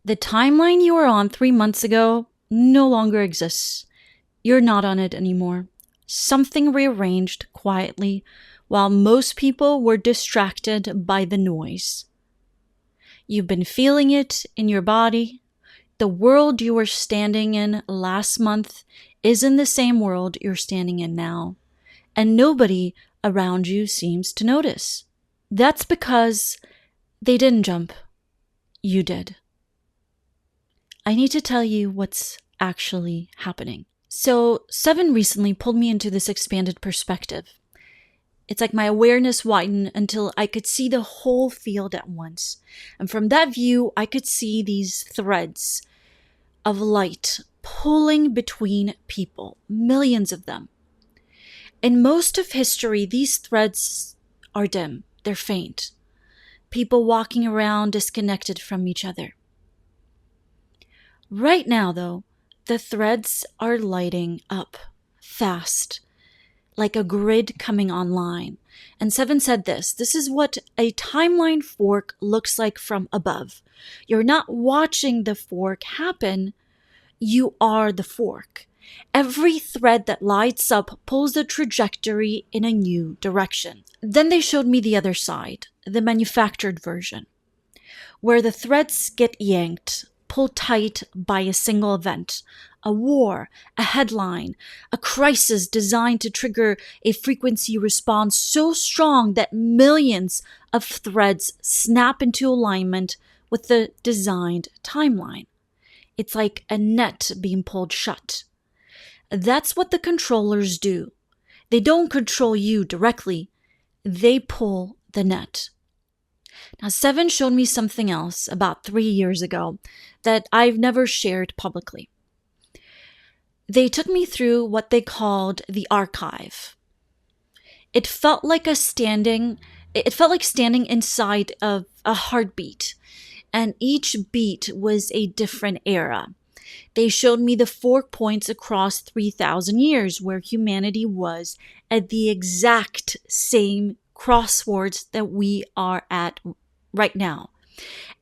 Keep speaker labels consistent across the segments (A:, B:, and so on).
A: The timeline you were on 3 months ago no longer exists. You're not on it anymore. Something rearranged quietly while most people were distracted by the noise. You've been feeling it in your body. The world you were standing in last month isn't the same world you're standing in now, and nobody around you seems to notice. That's because they didn't jump. You did. I need to tell you what's actually happening. So 7 recently pulled me into this expanded perspective. It's like my awareness widened until I could see the whole field at once. And from that view, I could see these threads of light pulling between people, millions of them. In most of history, these threads are dim, they're faint. People walking around disconnected from each other. Right now, though, the threads are lighting up fast, like a grid coming online. And 7 said this is what a timeline fork looks like from above. You're not watching the fork happen, you are the fork. Every thread that lights up pulls the trajectory in a new direction. Then they showed me the other side, the manufactured version, where the threads get yanked, pulled tight by a single event, a war, a headline, a crisis designed to trigger a frequency response so strong that millions of threads snap into alignment with the designed timeline. It's like a net being pulled shut. That's what the controllers do. They don't control you directly. They pull the net. Now, 7 showed me something else about 3 years ago that I've never shared publicly. They took me through what they called the archive. It felt like standing inside of a heartbeat, and each beat was a different era. They showed me the 4 points across 3,000 years where humanity was at the exact same crossroads that we are at right now.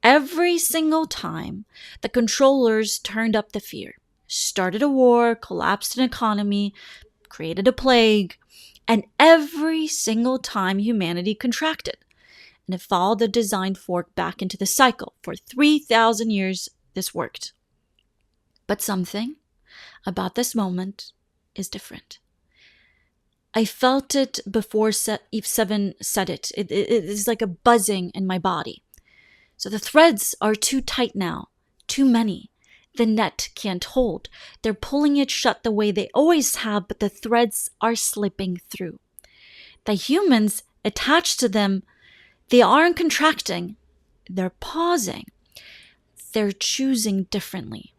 A: Every single time, the controllers turned up the fear, started a war, collapsed an economy, created a plague, and every single time humanity contracted. And it followed the designed fork back into the cycle. For 3,000 years, this worked. But something about this moment is different. I felt it before 7 said it. It is like a buzzing in my body. So the threads are too tight now, too many. The net can't hold. They're pulling it shut the way they always have, but the threads are slipping through. The humans attached to them, they aren't contracting. They're pausing. They're choosing differently.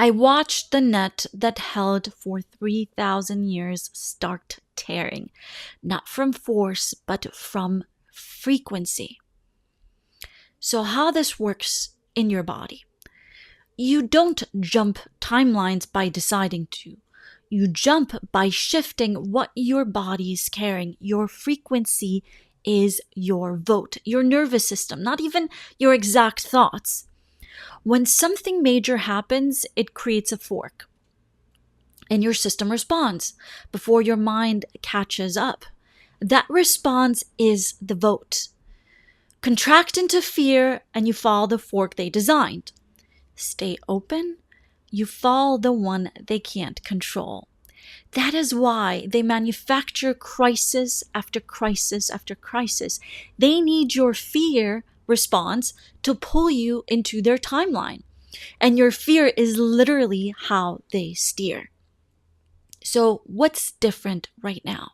A: I watched the net that held for 3,000 years start tearing, not from force, but from frequency. So how this works in your body. You don't jump timelines by deciding to. You jump by shifting what your body is carrying. Your frequency is your vote, your nervous system, not even your exact thoughts. When something major happens, it creates a fork. And your system responds before your mind catches up. That response is the vote. Contract into fear and you follow the fork they designed. Stay open, you follow the one they can't control. That is why they manufacture crisis after crisis after crisis. They need your fear response to pull you into their timeline. And your fear is literally how they steer. So what's different right now?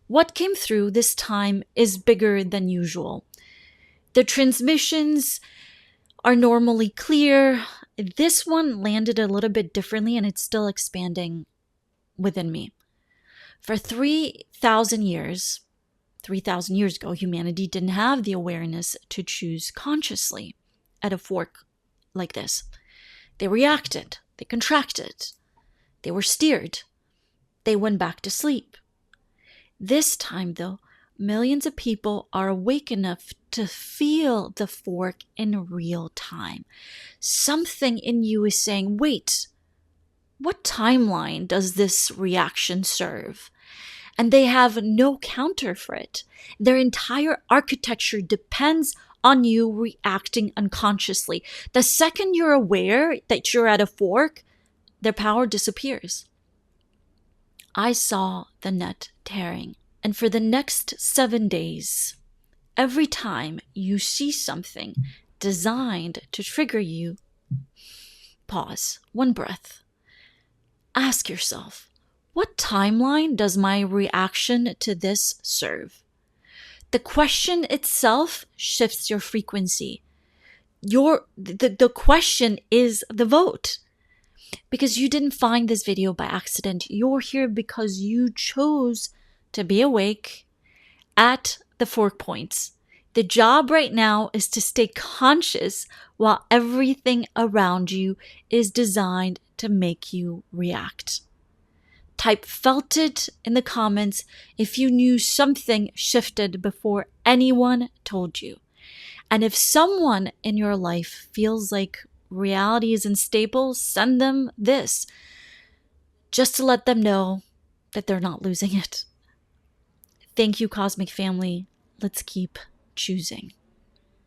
A: What came through this time is bigger than usual. The transmissions are normally clear. This one landed a little bit differently and it's still expanding within me. For 3,000 years ago, humanity didn't have the awareness to choose consciously at a fork like this. They reacted, they contracted, they were steered, they went back to sleep. This time, though, millions of people are awake enough to feel the fork in real time. Something in you is saying, wait, what timeline does this reaction serve? And they have no counter for it. Their entire architecture depends on you reacting unconsciously. The second you're aware that you're at a fork, their power disappears. I saw the net tearing. And for the next 7 days, every time you see something designed to trigger you, pause, one breath. Ask yourself, what timeline does my reaction to this serve? The question itself shifts your frequency. The question is the vote. Because you didn't find this video by accident. You're here because you chose to be awake at the fork points. The job right now is to stay conscious while everything around you is designed to make you react. Type felt it in the comments if you knew something shifted before anyone told you. And if someone in your life feels like reality is unstable, send them this, just to let them know that they're not losing it. Thank you, Cosmic Family. Let's keep choosing.